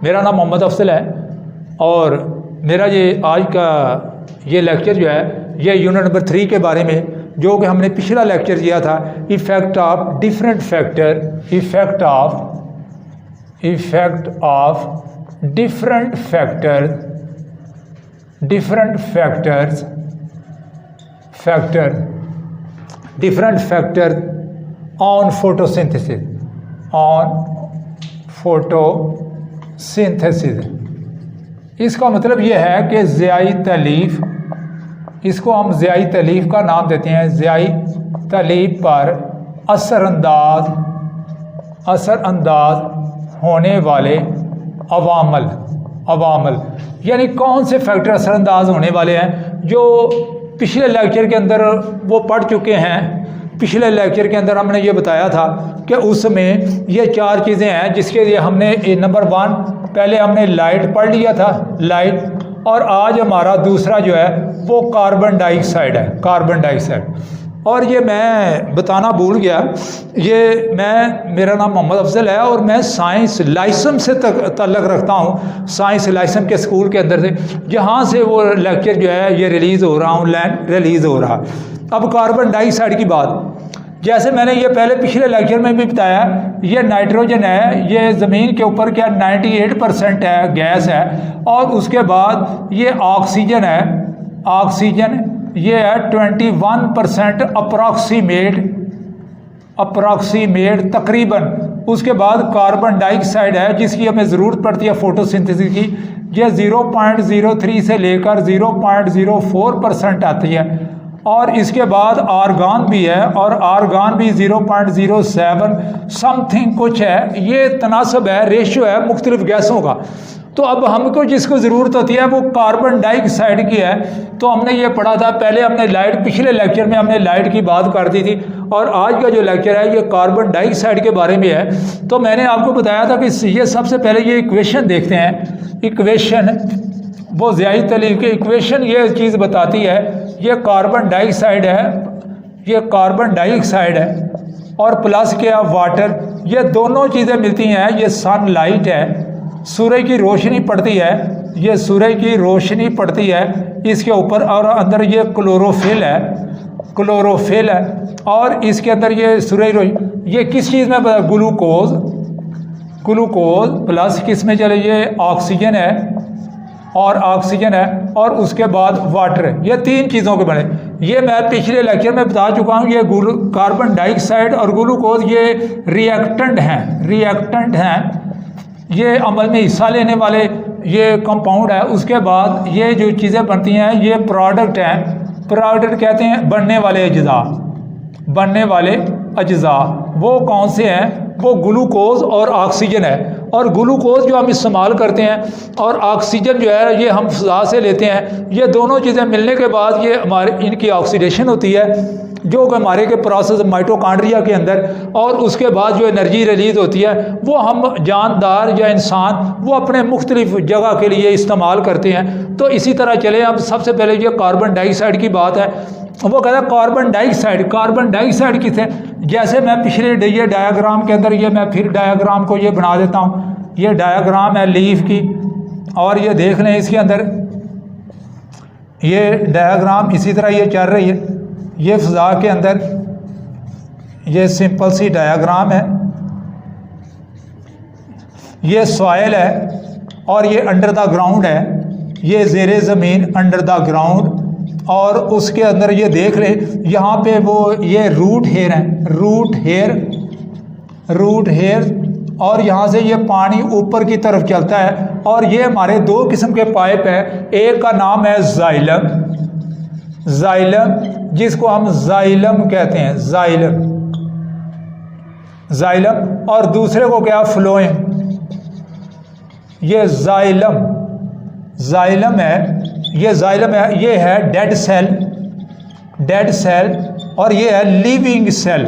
मेरा नाम मोहम्मद अफजल है और मेरा ये आज का ये लेक्चर जो है ये यूनिट नंबर 3 के बारे में, जो कि हमने पिछला लेक्चर किया था effect of different factor, effect of different factor on photosynthesis. इसका मतलब ये है कि ज़ियाई तलीफ, इसको हम ज़ियाई तलीफ का नाम देते हैं। ज़ियाई तलीफ पर असरअंदाज होने वाले अवामल यानी कौन से फैक्टर असरअंदाज होने वाले हैं, जो पिछले लेक्चर के अंदर वो पढ़ चुके हैं। पिछले लेक्चर के अंदर हमने ये बताया था कि उसमें ये 4 चीज़ें हैं जिसके लिए हमने नंबर 1 पहले हमने लाइट पढ़ लिया था, लाइट, और आज हमारा दूसरा जो है वो कार्बन डाइऑक्साइड है, कार्बन डाइऑक्साइड। और ये मैं बताना भूल गया, मेरा नाम मोहम्मद अफजल है और मैं साइंस लाइसम से ताल्लुक़ रखता हूँ, साइंस लाइसम के स्कूल के अंदर से, जहाँ से वो लेक्चर जो है ये रिलीज़ हो रहा, ऑनलाइन रिलीज़ हो रहा। अब कार्बन डाइऑक्साइड की बात, जैसे मैंने ये पहले पिछले लेक्चर में भी बताया, ये नाइट्रोजन है, ये ज़मीन के ऊपर क्या 98% है, गैस है, और उसके बाद ये ऑक्सीजन है, ऑक्सीजन ये है 21% अप्रॉक्सीमेट तकरीबन। उसके बाद कार्बन डाइऑक्साइड है जिसकी हमें ज़रूरत पड़ती है फोटोसिंथेसिस की, ये 0.03 से लेकर 0.04% आती है। और इसके बाद आर्गान भी है, और आर्गान भी 0.07 समथिंग कुछ है। ये तनासब है, रेशो है मुख्तलिफ गैसों का। तो अब हमको जिसको ज़रूरत होती है वो कार्बन डाइऑक्साइड की है। तो हमने ये पढ़ा था, पहले हमने लाइट, पिछले लेक्चर में हमने लाइट की बात कर दी थी, और आज का जो लेक्चर है ये कार्बन डाइऑक्साइड के बारे में है। तो मैंने आपको बताया था कि ये सबसे पहले ये इक्वेशन देखते हैं। इक्वेशन वो ज़ियाई तलीफ की इक्वेशन ये चीज़ बताती है, ये कार्बन डाइऑक्साइड है, ये कार्बन डाइऑक्साइड है, और प्लस क्या वाटर, ये दोनों चीज़ें मिलती हैं। ये सनलाइट है, सूर्य की रोशनी पड़ती है, ये सूर्य की रोशनी पड़ती है इसके ऊपर, और अंदर ये क्लोरोफिल है, और इसके अंदर ये सूर्य रोशनी, ये किस चीज़ में, ग्लूकोज प्लस किस में चले, ये ऑक्सीजन है, और उसके बाद वाटर है। ये 3 चीज़ों के बने। ये मैं पिछले लेक्चर में बता चुका हूँ। ये कार्बन डाइऑक्साइड और ग्लूकोज ये रिएक्टेंट हैं, ये अमल में हिस्सा लेने वाले ये कंपाउंड है। उसके बाद ये जो चीज़ें बनती हैं ये प्रोडक्ट हैं। प्रोडक्ट कहते हैं बनने वाले अज्जा। वो कौन से हैं? वो ग्लूकोज और ऑक्सीजन है। और ग्लूकोज जो हम इस्तेमाल करते हैं और ऑक्सीजन जो है ये हम फ़ज़ा से लेते हैं। ये दोनों चीज़ें मिलने के बाद ये हमारे इनकी ऑक्सीडेशन होती है, जो कि हमारे के प्रोसेस माइटोकॉन्ड्रिया के अंदर, और उसके बाद जो एनर्जी रिलीज़ होती है वो हम जानदार या इंसान वो अपने मुख्तलिफ जगह के लिए इस्तेमाल करते हैं। तो इसी तरह चले, अब सबसे पहले ये कार्बन डाइऑक्साइड की बात है। वो कहता है कार्बन डाइऑक्साइड किस है? जैसे मैं पिछले ये डायग्राम के अंदर, ये मैं फिर डायग्राम को ये बना देता हूँ। ये डायग्राम है लीफ की, और ये देख लें इसके अंदर ये डायग्राम इसी तरह ये चल रही है। ये फ़ज़ा के अंदर ये सिंपल सी डायग्राम है। ये सॉइल है और ये अंडर द ग्राउंड है, ये ज़ेरे ज़मीन अंडर द ग्राउंड। और उसके अंदर ये देख रहे यहाँ पे वो ये रूट हेयर है, रूट हेयर, और यहाँ से ये पानी ऊपर की तरफ चलता है। और ये हमारे 2 किस्म के पाइप हैं। एक का नाम है जाइलम, जिसको हम जाइलम कहते हैं, जाइलम, और दूसरे को क्या, फ्लोएम। ये जाइलम है, ये है डेड सेल, और ये है लिविंग सेल।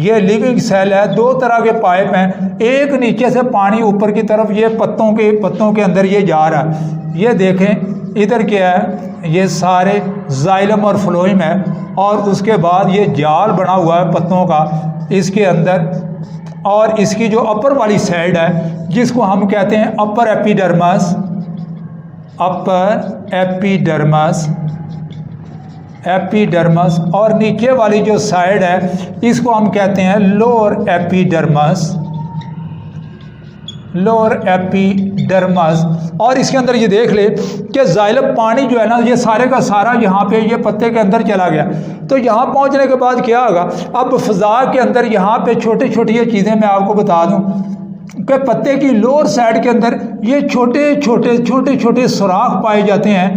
ये लिविंग सेल है। 2 तरह के पाइप हैं, एक नीचे से पानी ऊपर की तरफ ये पत्तों के अंदर ये जा रहा है। ये देखें इधर क्या है, ये सारे जाइलम और फ्लोएम है, और उसके बाद ये जाल बना हुआ है पत्तों का इसके अंदर। और इसकी जो अपर वाली साइड है जिसको हम कहते हैं अपर एपिडर्मस, अपर एपिडर्मस, एपिडर्मस, और नीचे वाली जो साइड है इसको हम कहते हैं लोअर एपिडर्मस, लोअर एपिडर्मस। और इसके अंदर ये देख ले कि जाइलम पानी जो है ना ये सारे का सारा यहाँ पे ये पत्ते के अंदर चला गया। तो यहाँ पहुँचने के बाद क्या होगा, अब फ़ज़ा के अंदर यहाँ पे छोटी छोटी ये चीज़ें मैं आपको बता दूँ कि पत्ते की लोअर साइड के अंदर ये छोटे छोटे सुराख पाए जाते हैं,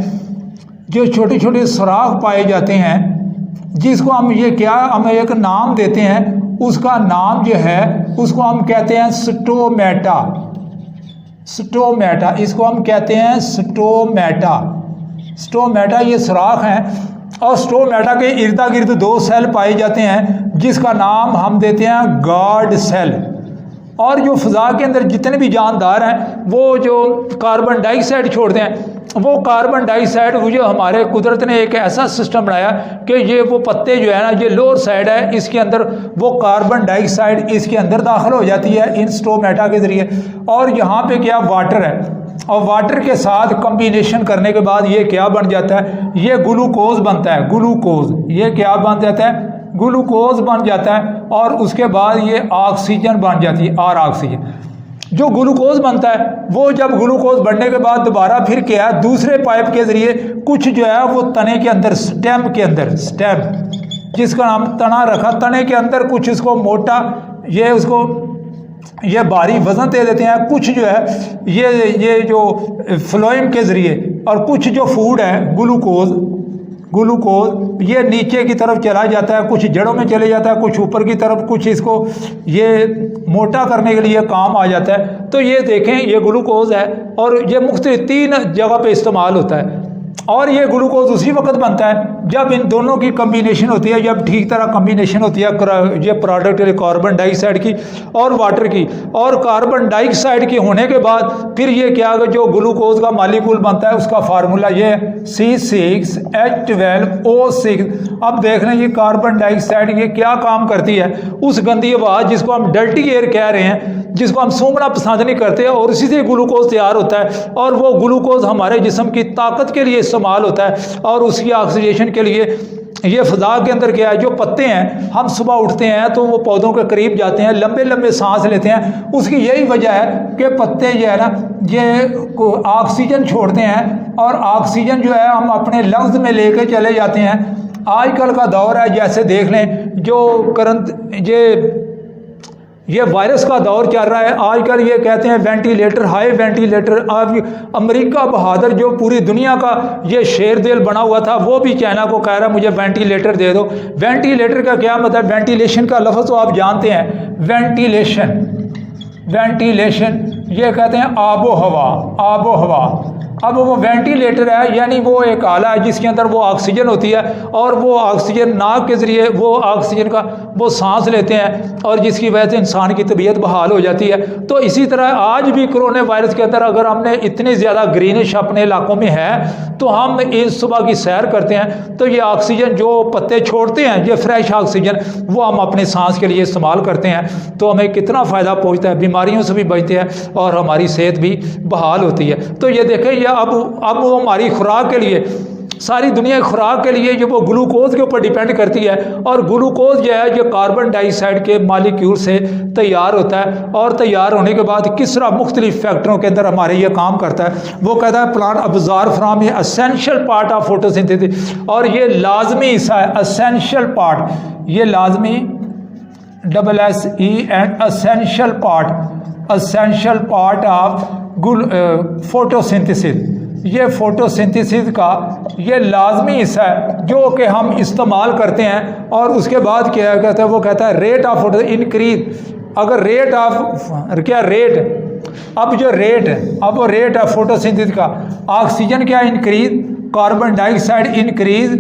जो छोटे छोटे सुराख पाए जाते हैं, जिसको हम ये क्या हम एक नाम देते हैं, उसका नाम जो है उसको हम कहते हैं स्टोमेटा, स्टोमेटा, इसको हम कहते हैं स्टोमेटा। स्टोमेटा ये सुराख हैं और स्टोमेटा के इर्दा गिर्द 2 सेल पाए जाते हैं जिसका नाम हम देते हैं गार्ड सेल। और जो फ़ज़ा के अंदर जितने भी जानदार हैं वो जो कार्बन डाइऑक्साइड छोड़ते हैं, वो कार्बन डाइऑक्साइड जो हमारे कुदरत ने एक ऐसा सिस्टम बनाया कि ये वो पत्ते जो है ना ये लोअर साइड है, इसके अंदर वो कार्बन डाइऑक्साइड इसके अंदर दाखिल हो जाती है इन स्टोमेटा के ज़रिए। और यहाँ पे क्या वाटर है, और वाटर के साथ कम्बिनेशन करने के बाद ये क्या बन जाता है, ये ग्लूकोज बनता है, ग्लूकोज, ये क्या बन जाता है, ग्लूकोज बन जाता है। और उसके बाद ये ऑक्सीजन बन जाती है, और ऑक्सीजन जो ग्लूकोज बनता है वो जब ग्लूकोज बढ़ने के बाद दोबारा फिर क्या है दूसरे पाइप के ज़रिए कुछ जो है वो तने के अंदर, स्टेम के अंदर, स्टेम जिसका नाम तना रखा, तने के अंदर कुछ इसको मोटा ये उसको ये भारी वज़न दे देते हैं, कुछ जो है ये जो फ्लोएम के ज़रिए, और कुछ जो फूड है ग्लूकोज ये नीचे की तरफ चला जाता है, कुछ जड़ों में चले जाता है, कुछ ऊपर की तरफ, कुछ इसको ये मोटा करने के लिए काम आ जाता है। तो ये देखें ये ग्लूकोज है और ये मुख्तलिफ 3 जगह पे इस्तेमाल होता है। और ये ग्लूकोज उसी वक्त बनता है जब इन दोनों की कम्बिनेशन होती है, जब ठीक तरह कम्बिनेशन होती है ये प्रोडक्ट कार्बन डाइऑक्साइड की और वाटर की, और कार्बन डाइऑक्साइड की होने के बाद फिर ये क्या जो ग्लूकोज का मालिक्यूल बनता है उसका फार्मूला ये C6H12O6। अब देख रहे हैं ये कार्बन डाइऑक्साइड ये क्या काम करती है, उस गंदी आवाज़ जिसको हम डर्टी एयर कह रहे हैं, जिसको हम सूंघना पसंद नहीं करते, और उसी से ग्लूकोज तैयार होता है। और वो ग्लूकोज हमारे जिस्म की ताकत के लिए इस्तेमाल होता है और उसकी ऑक्सीडेशन के लिए। ये फ़ज़ा के अंदर क्या है, जो पत्ते हैं हम सुबह उठते हैं तो वो पौधों के करीब जाते हैं, लंबे लंबे सांस लेते हैं, उसकी यही वजह है कि पत्ते जो है ना ये ऑक्सीजन छोड़ते हैं, और ऑक्सीजन जो है हम अपने लंग्स में लेके चले जाते हैं। आजकल का दौर है, जैसे देख लें जो करंट ये वायरस का दौर चल रहा है आजकल, ये कहते हैं वेंटिलेटर, हाई वेंटिलेटर। अब अमेरिका बहादुर जो पूरी दुनिया का ये शेर दिल बना हुआ था, वो भी चाइना को कह रहा है मुझे वेंटिलेटर दे दो। वेंटिलेटर का क्या मतलब, वेंटिलेशन का लफ्ज़ तो आप जानते हैं, वेंटिलेशन, वेंटिलेशन ये कहते हैं आबो हवा, आबो हवा। अब वो वेंटिलेटर है यानी वो एक आला है जिसके अंदर वो ऑक्सीजन होती है, और वो ऑक्सीजन नाक के ज़रिए वो ऑक्सीजन का वो सांस लेते हैं, और जिसकी वजह से इंसान की तबीयत बहाल हो जाती है। तो इसी तरह आज भी कोरोना वायरस के अंदर अगर हमने इतनी ज़्यादा ग्रीनिश अपने इलाकों में है तो हम इस सुबह की सैर करते हैं तो ये ऑक्सीजन जो पत्ते छोड़ते हैं, ये फ्रेश ऑक्सीजन वो हम अपने सांस के लिए इस्तेमाल करते हैं, तो हमें कितना फ़ायदा पहुँचता है, बीमारियों से भी बचते हैं और हमारी सेहत भी बहाल होती है। तो ये देखें अब वो हमारी खुराक के लिए, सारी दुनिया की खुराक के लिए जो वो ग्लूकोज के ऊपर डिपेंड करती है, और ग्लूकोज जो है जो कार्बन डाइऑक्साइड के मालिक्यूल से तैयार होता है, और तैयार होने के बाद किस तरह मुख्तलिफ फैक्टरों के अंदर हमारे ये काम करता है। वो कहता है plant absorb from A essential part of photosynthesis, और ये लाजमी हिस्सा है, एसेंशियल पार्ट, ये लाजमी SSE essential part, essential part of photosynthesis. ये फोटोसिंथेसिस का ये लाजमी हिस्सा है जो कि हम इस्तेमाल करते हैं। और उसके बाद क्या कहता है, वो कहता है रेट ऑफ फोटो इंक्रीज। अगर रेट ऑफ क्या रेट, अब जो रेट है, अब वो रेट ऑफ फोटोसिंथेसिस का, ऑक्सीजन क्या increase, carbon dioxide increase,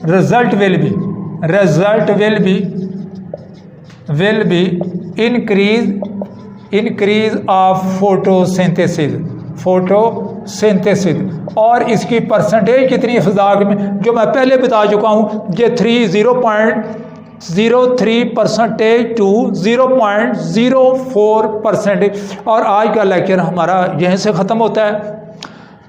result will be increase of photosynthesis. और इसकी परसेंटेज कितनी है फ़ज़ा में, जो मैं पहले बता चुका हूँ, ये 0.3 0.03% टू 0.04%। और आज का लेक्चर हमारा यहीं से ख़त्म होता है।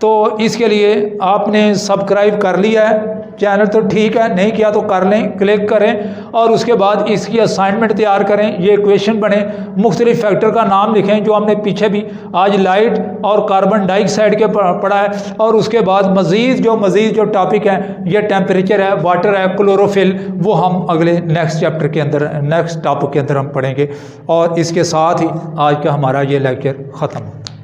तो इसके लिए आपने सब्सक्राइब कर लिया है चैनल तो ठीक है, नहीं किया तो कर लें, क्लिक करें और उसके बाद इसकी असाइनमेंट तैयार करें। ये इक्वेशन बने, मुख्तलिफ फैक्टर का नाम लिखें जो हमने पीछे भी आज लाइट और कार्बन डाइऑक्साइड के पढ़ा है। और उसके बाद मज़ीद जो टॉपिक है, ये टेम्परेचर है, वाटर है, क्लोरोफिल, वो हम अगले नेक्स्ट चैप्टर के अंदर, नेक्स्ट टॉपिक के अंदर हम पढ़ेंगे। और इसके साथ ही आज का हमारा ये लेक्चर ख़त्म होता है।